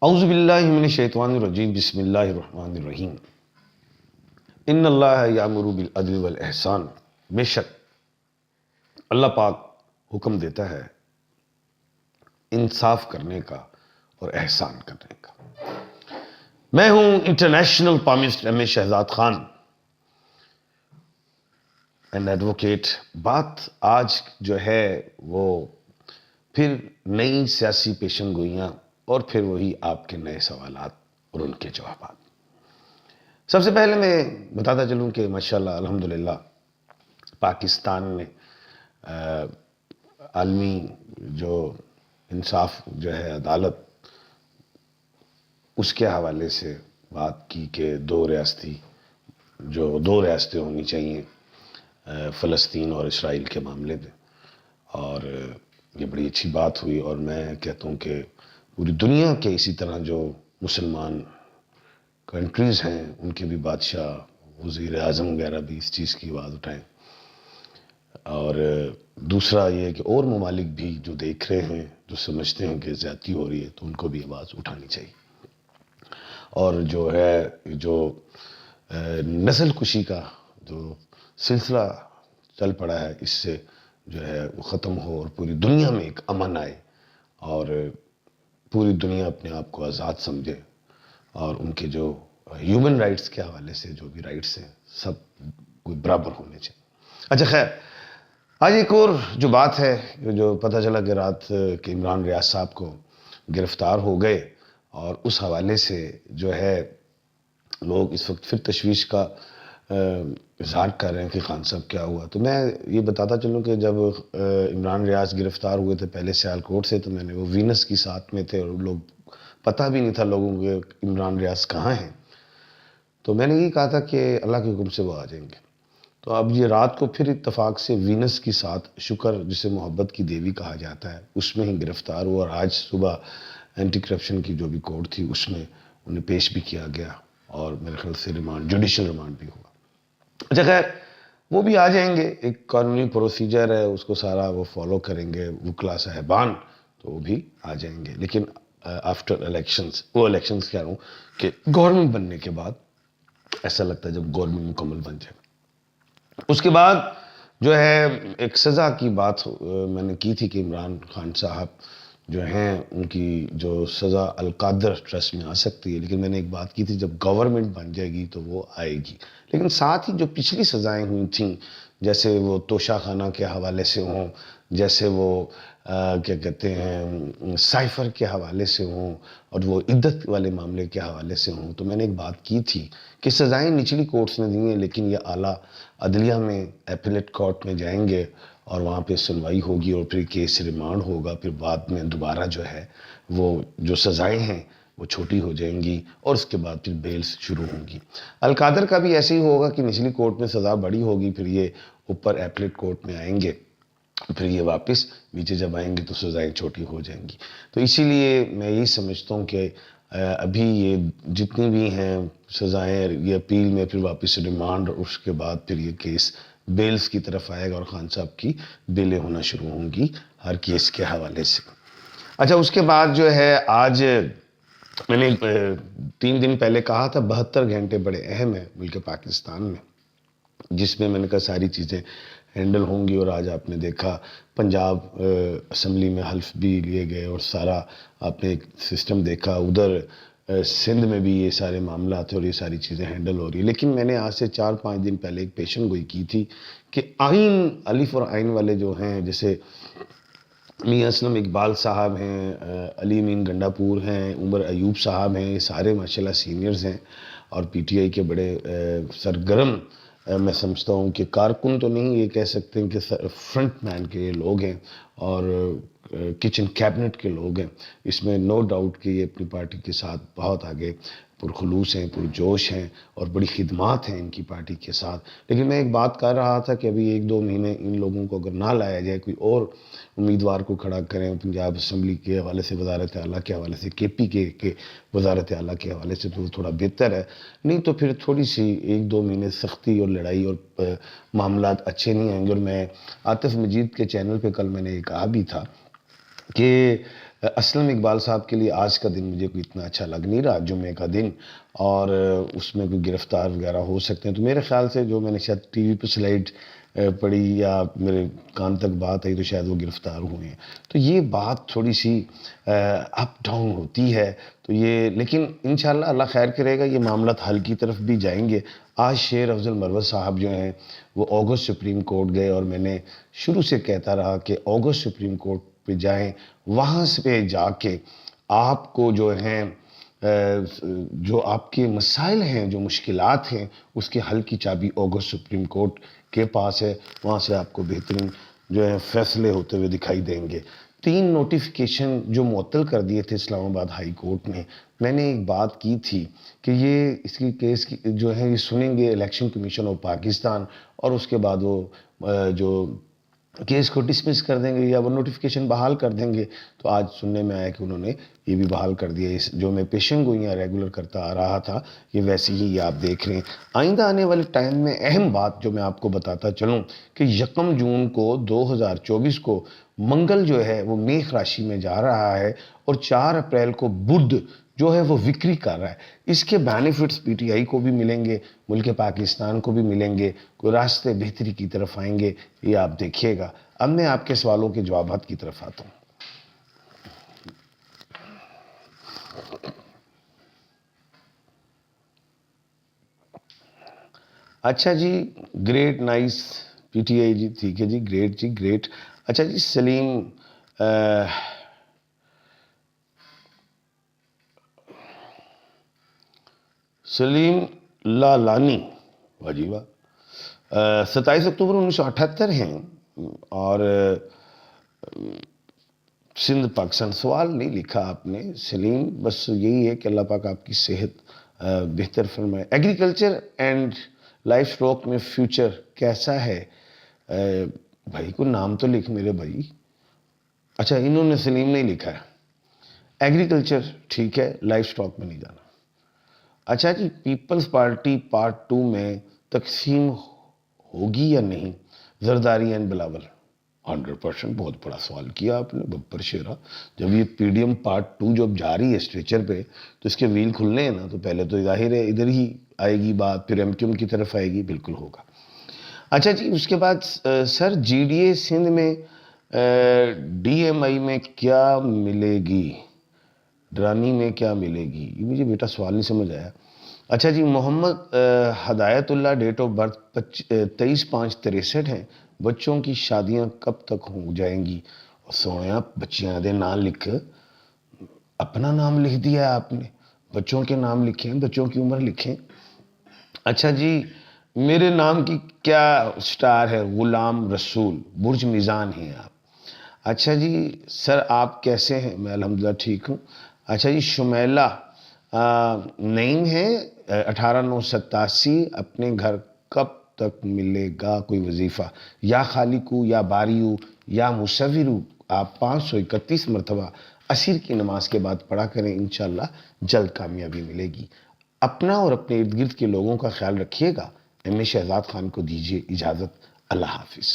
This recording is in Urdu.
اعوذ باللہ من الشیطان الرجیم بسم اللہ الرحمن الرحیم ان اللہ یامر بالعدل والاحسان۔ بے شک اللہ پاک حکم دیتا ہے انصاف کرنے کا اور احسان کرنے کا۔ میں ہوں international palmist M A Shahzad Khan and advocate. بات آج جو ہے وہ پھر نئی سیاسی پیشن گوئیاں اور پھر وہی آپ کے نئے سوالات اور ان کے جوابات۔ سب سے پہلے میں بتاتا چلوں کہ ماشاءاللہ الحمدللہ پاکستان نے عالمی جو انصاف جو ہے عدالت، اس کے حوالے سے بات کی کہ دو ریاستیں ہونی چاہیے فلسطین اور اسرائیل کے معاملے میں، اور یہ بڑی اچھی بات ہوئی۔ اور میں کہتا ہوں کہ پوری دنیا کے اسی طرح جو مسلمان کنٹریز ہیں ان کے بھی بادشاہ، وزیر اعظم وغیرہ بھی اس چیز کی آواز اٹھائیں، اور دوسرا یہ کہ اور ممالک بھی جو دیکھ رہے ہیں، جو سمجھتے ہیں کہ زیادتی ہو رہی ہے، تو ان کو بھی آواز اٹھانی چاہیے۔ اور جو نسل کشی کا جو سلسلہ چل پڑا ہے، اس سے جو ہے وہ ختم ہو اور پوری دنیا میں ایک امن آئے اور پوری دنیا اپنے آپ کو آزاد سمجھے، اور ان کے جو ہیومن رائٹس کے حوالے سے جو بھی رائٹس ہیں سب کوئی برابر ہونے چاہیے۔ اچھا خیر، آج ایک اور جو بات ہے، جو پتہ چلا کہ رات کہ عمران ریاض صاحب کو گرفتار ہو گئے، اور اس حوالے سے جو ہے لوگ اس وقت پھر تشویش کا اظہار کر رہے ہیں کہ خان صاحب کیا ہوا۔ تو میں یہ بتاتا چلوں کہ جب عمران ریاض گرفتار ہوئے تھے پہلے سیالکوٹ سے، تو میں نے وہ وینس کی ساتھ میں تھے اور لوگ پتہ بھی نہیں تھا لوگوں کو عمران ریاض کہاں ہیں، تو میں نے یہ کہا تھا کہ اللہ کے حکم سے وہ آ جائیں گے۔ تو اب یہ رات کو پھر اتفاق سے وینس کی ساتھ شکر، جسے محبت کی دیوی کہا جاتا ہے، اس میں ہی گرفتار ہوا، اور آج صبح اینٹی کرپشن کی جو بھی کورٹ تھی اس میں انہیں پیش بھی کیا گیا، اور میرے خیال سے جوڈیشل ریمانڈ بھی ہوا۔ اچھا خیر، وہ بھی آ جائیں گے، ایک قانونی پروسیجر ہے، اس کو سارا وہ فالو کریں گے وکلا صاحبان، تو وہ بھی آ جائیں گے، لیکن آفٹر الیکشنز، وہ الیکشنز کہہ رہا ہوں کہ گورنمنٹ بننے کے بعد، ایسا لگتا ہے جب گورنمنٹ مکمل بن جائے۔ اس کے بعد جو ہے ایک سزا کی بات میں نے کی تھی کہ عمران خان صاحب جو ہیں ان کی جو سزا القادر ٹرسٹ میں آ سکتی ہے، لیکن میں نے ایک بات کی تھی جب گورنمنٹ بن جائے گی تو وہ آئے گی۔ لیکن ساتھ ہی جو پچھلی سزائیں ہوئی تھیں، جیسے وہ توشہ خانہ کے حوالے سے ہوں، جیسے وہ کیا کہتے ہیں سائفر کے حوالے سے ہوں، اور وہ عدت والے معاملے کے حوالے سے ہوں، تو میں نے ایک بات کی تھی کہ سزائیں نچلی کورٹس نے دی ہیں، لیکن یہ اعلیٰ عدلیہ میں ایپیلیٹ کورٹ میں جائیں گے اور وہاں پہ سنوائی ہوگی، اور پھر کیس ریمانڈ ہوگا، پھر بعد میں دوبارہ جو ہے وہ جو سزائیں ہیں وہ چھوٹی ہو جائیں گی، اور اس کے بعد پھر بیلز شروع ہوں گی۔ القادر کا بھی ایسے ہی ہوگا کہ نچلی کورٹ میں سزا بڑی ہوگی، پھر یہ اوپر ایپیلیٹ کورٹ میں آئیں گے، پھر یہ واپس نیچے جب آئیں گے تو سزائیں چھوٹی ہو جائیں گی۔ تو اسی لیے میں یہی سمجھتا ہوں کہ ابھی یہ جتنی بھی ہیں سزائیں، یہ اپیل میں پھر واپس ریمانڈ، اور اس کے بعد پھر یہ کیس بیلز کی طرف آئے گا، اور خان صاحب کی بیلیں ہونا شروع ہوں گی ہر کیس کے حوالے سے۔ اچھا، اس کے بعد جو ہے آج میں نے 3 دن پہلے کہا تھا 72 گھنٹے بڑے اہم ہیں ملک پاکستان میں، جس میں نے کہا ساری چیزیں ہینڈل ہوں گی، اور آج آپ نے دیکھا پنجاب اسمبلی میں حلف بھی لیے گئے، اور سارا آپ نے ایک سسٹم دیکھا، ادھر سندھ میں بھی یہ سارے معاملات اور یہ ساری چیزیں ہینڈل ہو رہی ہیں۔ لیکن میں نے آج سے 4-5 دن پہلے ایک پیشن گوئی کی تھی کہ آئین، الف اور عین والے جو ہیں، جیسے میاں اسلم اقبال صاحب ہیں، علی امین گنڈاپور ہیں، عمر ایوب صاحب ہیں، یہ سارے ماشاءاللہ سینئرز ہیں، اور پی ٹی آئی کے بڑے سرگرم، میں سمجھتا ہوں کہ کارکن تو نہیں، یہ کہہ سکتے ہیں کہ فرنٹ مین کے یہ لوگ ہیں، اور کچن کیبنٹ کے لوگ ہیں۔ اس میں نو ڈاؤٹ کہ یہ اپنی پارٹی کے ساتھ بہت آگے پرخلوص ہیں، پرجوش ہیں، اور بڑی خدمات ہیں ان کی پارٹی کے ساتھ۔ لیکن میں ایک بات کر رہا تھا کہ ابھی 1-2 مہینے ان لوگوں کو اگر نہ لایا جائے، کوئی اور امیدوار کو کھڑا کریں پنجاب اسمبلی کے حوالے سے، وزارت اعلیٰ کے حوالے سے، کے پی کے وزارت اعلیٰ کے حوالے سے، تو تھوڑا بہتر ہے۔ نہیں تو پھر تھوڑی سی 1-2 مہینے سختی اور لڑائی اور معاملات اچھے نہیں آئیں گے۔ اور میں عاطف مجید کے چینل پہ کل میں نے یہ کہا بھی تھا کہ اسلم اقبال صاحب کے لیے آج کا دن مجھے کوئی اتنا اچھا لگ نہیں رہا، جمعے کا دن، اور اس میں کوئی گرفتار وغیرہ ہو سکتے ہیں، تو میرے خیال سے جو میں نے شاید ٹی وی پہ سلائڈ پڑھی یا میرے کان تک بات آئی تو شاید وہ گرفتار ہوئے ہیں، تو یہ بات تھوڑی سی اپ ڈاؤن ہوتی ہے، تو یہ لیکن انشاءاللہ اللہ خیر کرے گا، یہ معاملات حل کی طرف بھی جائیں گے۔ آج شیر افضل مروت صاحب جو ہیں وہ آگسٹ سپریم کورٹ گئے، اور میں نے شروع سے کہتا رہا کہ آگسٹ سپریم کورٹ پہ جائیں، وہاں سے جا کے آپ کو جو ہیں جو آپ کے مسائل ہیں، جو مشکلات ہیں، اس کے حل کی چابی آگسٹ سپریم کورٹ کے پاس ہے، وہاں سے آپ کو بہترین جو ہے فیصلے ہوتے ہوئے دکھائی دیں گے۔ 3 نوٹیفیکیشن جو معطل کر دیے تھے اسلام آباد ہائی کورٹ نے، میں نے ایک بات کی تھی کہ یہ اس کی کیس کی جو ہے یہ سنیں گے الیکشن کمیشن آف پاکستان، اور اس کے بعد وہ جو کیس کو ڈسمس کر دیں گے یا وہ نوٹیفیکیشن بحال کر دیں گے، تو آج سننے میں آیا کہ انہوں نے یہ بھی بحال کر دیا۔ جو میں پیشن گوئیاں ریگولر کرتا آ رہا تھا، یہ ویسی ہی یہ آپ دیکھ رہے ہیں۔ آئندہ آنے والے ٹائم میں اہم بات جو میں آپ کو بتاتا چلوں کہ 1 جون کو 2024 کو منگل جو ہے وہ میخ راشی میں جا رہا ہے، اور 4 اپریل کو بدھ جو ہے وہ وکری کر رہا ہے۔ اس کے بینیفٹس پی ٹی آئی کو بھی ملیں گے، ملک پاکستان کو بھی ملیں گے، کوئی راستے بہتری کی طرف آئیں گے، یہ آپ دیکھیے گا۔ اب میں آپ کے سوالوں کے جوابات کی طرف آتا ہوں۔ اچھا جی، great nice PTI جی، ٹھیک ہے جی، گریٹ جی گریٹ۔ اچھا جی، سلیم لالانی، واہ جی واہ، 27 اکتوبر 1978 ہیں، اور سندھ پاکستان۔ سوال نہیں لکھا آپ نے سلیم، بس یہی ہے کہ اللہ پاک آپ کی صحت بہتر فرمائے۔ ایگریکلچر اینڈ لائف اسٹاک میں فیوچر کیسا ہے؟ بھائی کو نام تو لکھ میرے بھائی۔ اچھا، انہوں نے سلیم نہیں لکھا ہے۔ ایگریکلچر ٹھیک ہے، لائف اسٹاک میں نہیں جانا۔ اچھا جی، پیپلز پارٹی پارٹ 2 میں تقسیم ہوگی یا نہیں؟ زرداری اینڈ بلاول۔ 100%، بہت بڑا سوال کیا آپ نے ببر شیرا۔ جب یہ پی ڈی ایم پارٹ 2 جب جاری ہے اسٹریچر پہ، تو اس کے ویل کھلنے ہیں نا، تو پہلے تو ظاہر ہے ادھر ہی آئے گی بات، پھر ایم کیو ایم کی طرف آئے گی، بالکل ہوگا۔ اچھا جی، اس کے بعد سر جی ڈی اے سندھ میں ڈی ایم آئی میں کیا ملے گی؟ ڈرانی میں کیا ملے گی؟ یہ مجھے بیٹا سوال نہیں سمجھ آیا۔ اچھا جی، محمد ہدایت اللہ، ڈیٹ آف برتھ 23/5/63 ہیں۔ بچوں کی شادیاں کب تک ہو جائیں گی؟ سویا بچیاں دے نام لکھ، اپنا نام لکھ دیا آپ نے، بچوں کے نام لکھیں، بچوں کی عمر لکھیں۔ اچھا جی، میرے نام کی کیا سٹار ہے؟ غلام رسول، برج میزان ہیں آپ۔ اچھا جی سر، آپ کیسے ہیں؟ میں الحمدللہ ٹھیک ہوں۔ اچھا جی، شمیلہ نعیم ہے، 18/9/87، اپنے گھر کب تک ملے گا کوئی وظیفہ؟ یا خالقو یا باریو یا مصورو، آپ 531 مرتبہ عصر کی نماز کے بعد پڑھا کریں، انشاءاللہ جلد کامیابی ملے گی۔ اپنا اور اپنے ارد گرد کے لوگوں کا خیال رکھیے گا۔ ایم اے شہزاد خان کو دیجیے اجازت، اللہ حافظ۔